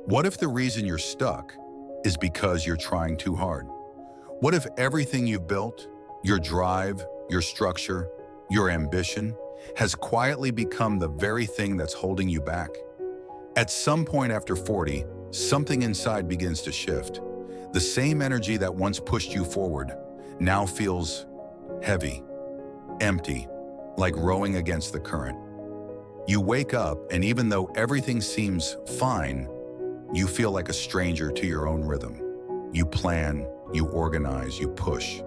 What if the reason you're stuck is because you're trying too hard? What if everything you've built, your drive, your structure, your ambition, has quietly become the very thing that's holding you back? At some point after 40, something inside begins to shift. The same energy that once pushed you forward now feels heavy, empty, like rowing against the current. You wake up, and even though everything seems fine, you feel like a stranger to your own rhythm. You plan, you organize, you push.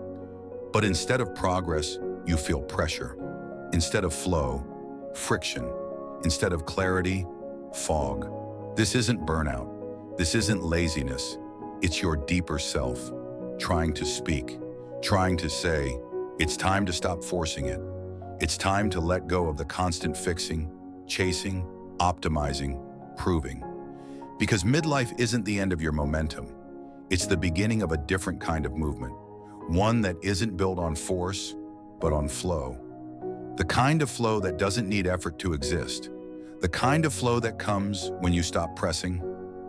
But instead of progress, you feel pressure. Instead of flow, friction. Instead of clarity, fog. This isn't burnout. This isn't laziness. It's your deeper self, trying to speak, trying to say, it's time to stop forcing it. It's time to let go of the constant fixing, chasing, optimizing, proving. Because midlife isn't the end of your momentum. It's the beginning of a different kind of movement, one that isn't built on force, but on flow. The kind of flow that doesn't need effort to exist. The kind of flow that comes when you stop pressing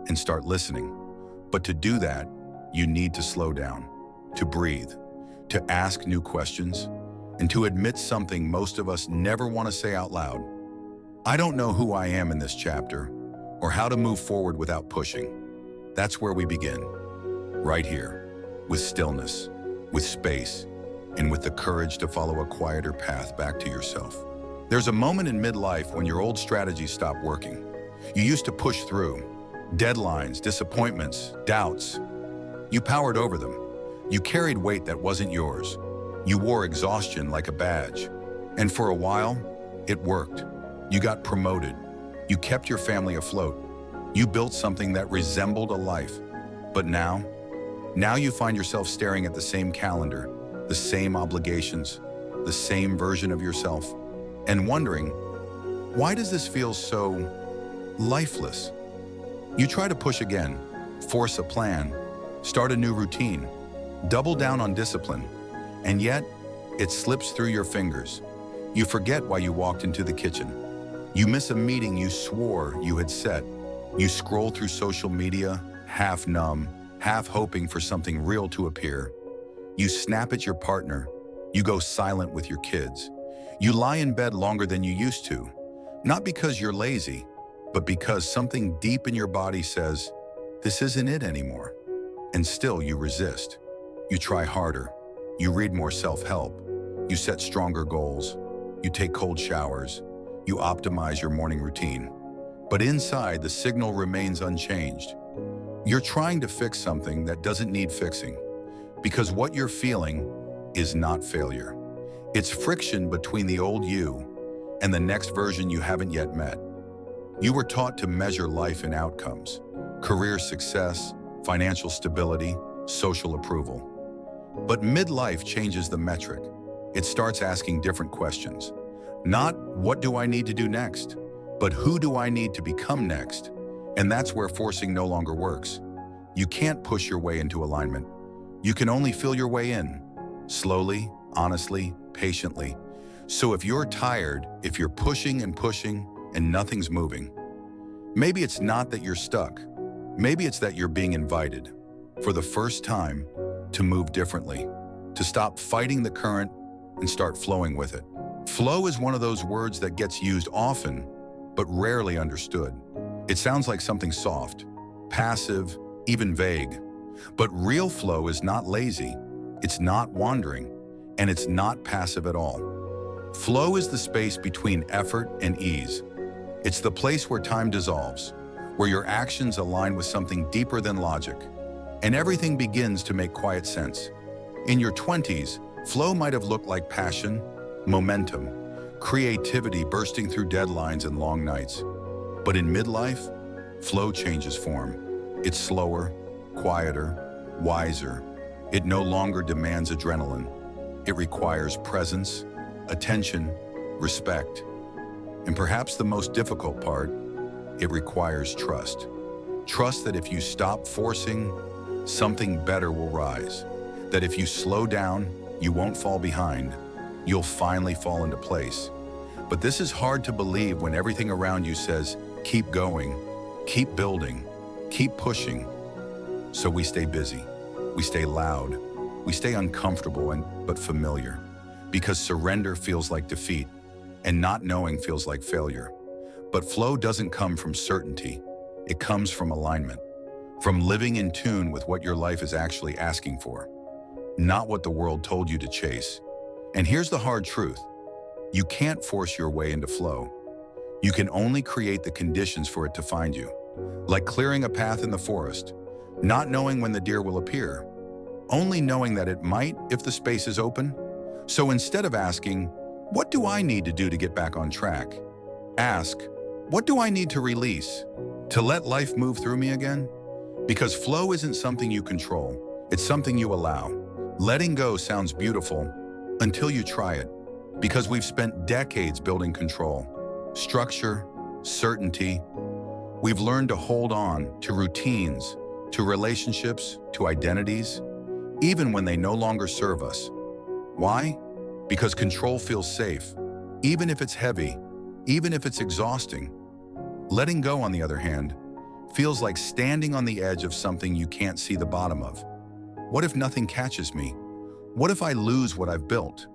and start listening. But to do that, you need to slow down, to breathe, to ask new questions, and to admit something most of us never want to say out loud. I don't know who I am in this chapter, or how to move forward without pushing. That's where we begin, right here, with stillness, with space, and with the courage to follow a quieter path back to yourself. There's a moment in midlife when your old strategies stop working. You used to push through. Deadlines, disappointments, doubts. You powered over them. You carried weight that wasn't yours. You wore exhaustion like a badge. And for a while, it worked. You got promoted. You kept your family afloat. You built something that resembled a life. But now you find yourself staring at the same calendar, the same obligations, the same version of yourself, and wondering, why does this feel so lifeless? You try to push again, force a plan, start a new routine, double down on discipline, and yet it slips through your fingers. You forget why you walked into the kitchen. You miss a meeting you swore you had set. You scroll through social media, half numb, half hoping for something real to appear. You snap at your partner. You go silent with your kids. You lie in bed longer than you used to, not because you're lazy, but because something deep in your body says, this isn't it anymore. And still you resist. You try harder. You read more self-help. You set stronger goals. You take cold showers. You optimize your morning routine. But inside, the signal remains unchanged. You're trying to fix something that doesn't need fixing, because what you're feeling is not failure. It's friction between the old you and the next version you haven't yet met. You were taught to measure life in outcomes, career success, financial stability, social approval. But midlife changes the metric. It starts asking different questions. Not what do I need to do next, but who do I need to become next? And that's where forcing no longer works. You can't push your way into alignment. You can only feel your way in, slowly, honestly, patiently. So if you're tired, if you're pushing and nothing's moving, maybe it's not that you're stuck. Maybe it's that you're being invited, for the first time, to move differently, to stop fighting the current and start flowing with it. Flow is one of those words that gets used often, but rarely understood. It sounds like something soft, passive, even vague. But real flow is not lazy, it's not wandering, and it's not passive at all. Flow is the space between effort and ease. It's the place where time dissolves, where your actions align with something deeper than logic, and everything begins to make quiet sense. In your 20s, flow might have looked like passion, momentum, creativity bursting through deadlines and long nights. But in midlife, flow changes form. It's slower, quieter, wiser. It no longer demands adrenaline. It requires presence, attention, respect. And perhaps the most difficult part, it requires trust. Trust that if you stop forcing, something better will rise. That if you slow down, you won't fall behind. You'll finally fall into place. But this is hard to believe when everything around you says, keep going, keep building, keep pushing. So we stay busy, we stay loud, we stay uncomfortable but familiar, because surrender feels like defeat and not knowing feels like failure. But flow doesn't come from certainty, it comes from alignment, from living in tune with what your life is actually asking for, not what the world told you to chase. And here's the hard truth: you can't force your way into flow. You can only create the conditions for it to find you. Like clearing a path in the forest, not knowing when the deer will appear, only knowing that it might if the space is open. So instead of asking, "What do I need to do to get back on track?" ask, "What do I need to release to let life move through me again?" Because flow isn't something you control, it's something you allow. Letting go sounds beautiful until you try it, because we've spent decades building control, structure, certainty. We've learned to hold on to routines, to relationships, to identities, even when they no longer serve us. Why? Because control feels safe, even if it's heavy, even if it's exhausting. Letting go, on the other hand, feels like standing on the edge of something you can't see the bottom of. What if nothing catches me? What if I lose what I've built?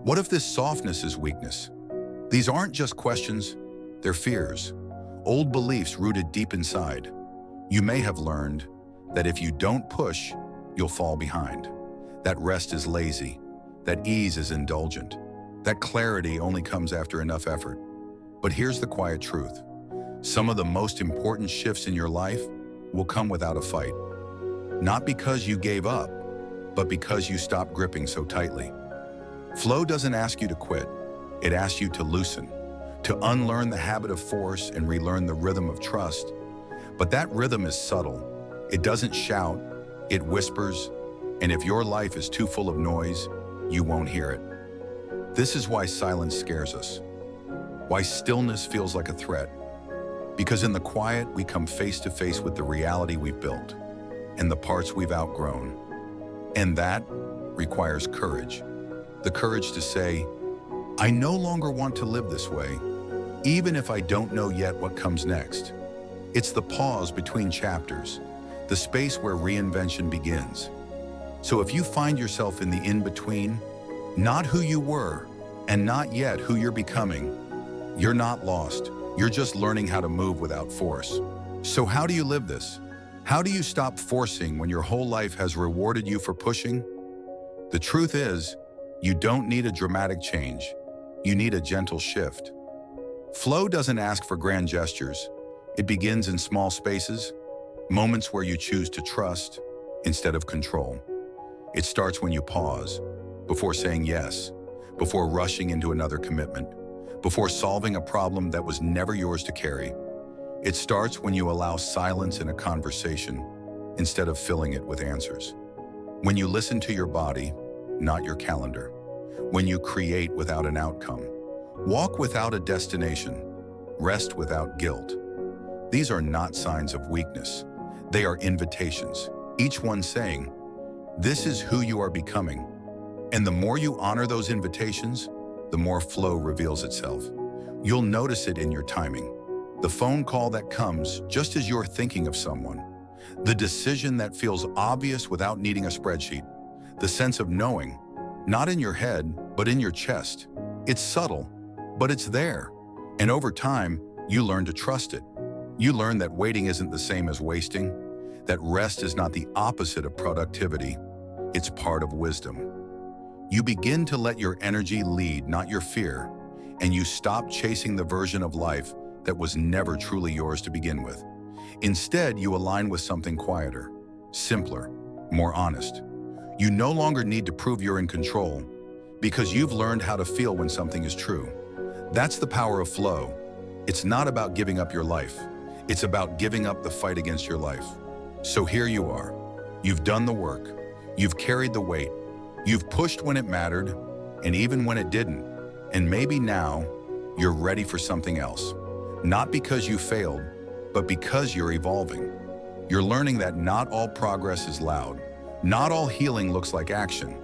What if this softness is weakness? These aren't just questions, they're fears, old beliefs rooted deep inside. You may have learned that if you don't push, you'll fall behind. That rest is lazy, that ease is indulgent, that clarity only comes after enough effort. But here's the quiet truth: some of the most important shifts in your life will come without a fight. Not because you gave up, but because you stopped gripping so tightly. Flow doesn't ask you to quit, it asks you to loosen, to unlearn the habit of force and relearn the rhythm of trust. But that rhythm is subtle. It doesn't shout, it whispers, and if your life is too full of noise, you won't hear it. This is why silence scares us, why stillness feels like a threat. Because in the quiet, we come face to face with the reality we've built and the parts we've outgrown. And that requires courage. The courage to say, "I no longer want to live this way, even if I don't know yet what comes next." It's the pause between chapters, the space where reinvention begins. So if you find yourself in the in-between, not who you were and not yet who you're becoming, you're not lost. You're just learning how to move without force. So how do you live this? How do you stop forcing when your whole life has rewarded you for pushing? The truth is, you don't need a dramatic change. You need a gentle shift. Flow doesn't ask for grand gestures. It begins in small spaces, moments where you choose to trust instead of control. It starts when you pause, before saying yes, before rushing into another commitment, before solving a problem that was never yours to carry. It starts when you allow silence in a conversation instead of filling it with answers. When you listen to your body, not your calendar. When you create without an outcome. Walk without a destination. Rest without guilt. These are not signs of weakness. They are invitations, each one saying, "This is who you are becoming." And the more you honor those invitations, the more flow reveals itself. You'll notice it in your timing. The phone call that comes just as you're thinking of someone. The decision that feels obvious without needing a spreadsheet. The sense of knowing, not in your head, but in your chest. It's subtle, but it's there. And over time, you learn to trust it. You learn that waiting isn't the same as wasting, that rest is not the opposite of productivity. It's part of wisdom. You begin to let your energy lead, not your fear, and you stop chasing the version of life that was never truly yours to begin with. Instead, you align with something quieter, simpler, more honest. You no longer need to prove you're in control because you've learned how to feel when something is true. That's the power of flow. It's not about giving up your life. It's about giving up the fight against your life. So here you are. You've done the work. You've carried the weight. You've pushed when it mattered, and even when it didn't. And maybe now, you're ready for something else. Not because you failed, but because you're evolving. You're learning that not all progress is loud. Not all healing looks like action.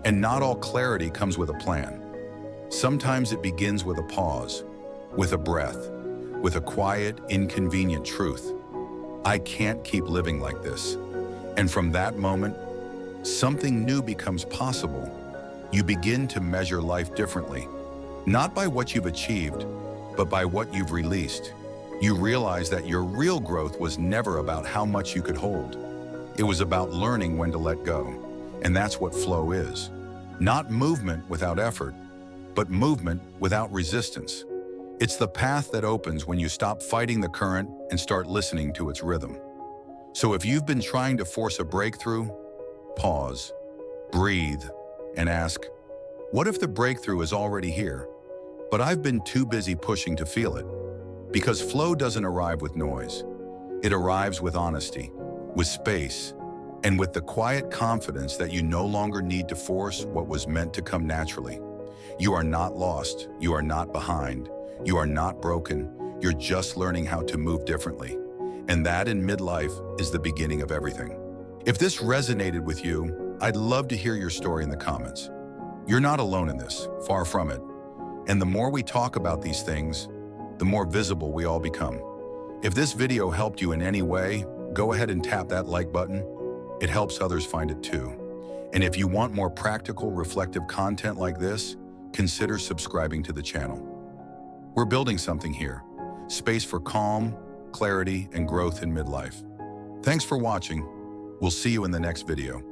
And not all clarity comes with a plan. Sometimes it begins with a pause, with a breath, with a quiet, inconvenient truth. I can't keep living like this. And from that moment, something new becomes possible. You begin to measure life differently, not by what you've achieved, but by what you've released. You realize that your real growth was never about how much you could hold. It was about learning when to let go. And that's what flow is. Not movement without effort, but movement without resistance. It's the path that opens when you stop fighting the current and start listening to its rhythm. So if you've been trying to force a breakthrough, pause, breathe, and ask, what if the breakthrough is already here, but I've been too busy pushing to feel it? Because flow doesn't arrive with noise. It arrives with honesty, with space, and with the quiet confidence that you no longer need to force what was meant to come naturally. You are not lost. You are not behind. You are not broken. You're just learning how to move differently. And that in midlife is the beginning of everything. If this resonated with you, I'd love to hear your story in the comments. You're not alone in this, far from it. And the more we talk about these things, the more visible we all become. If this video helped you in any way, go ahead and tap that like button. It helps others find it too. And if you want more practical, reflective content like this, consider subscribing to the channel. We're building something here, space for calm, clarity, and growth in midlife. Thanks for watching. We'll see you in the next video.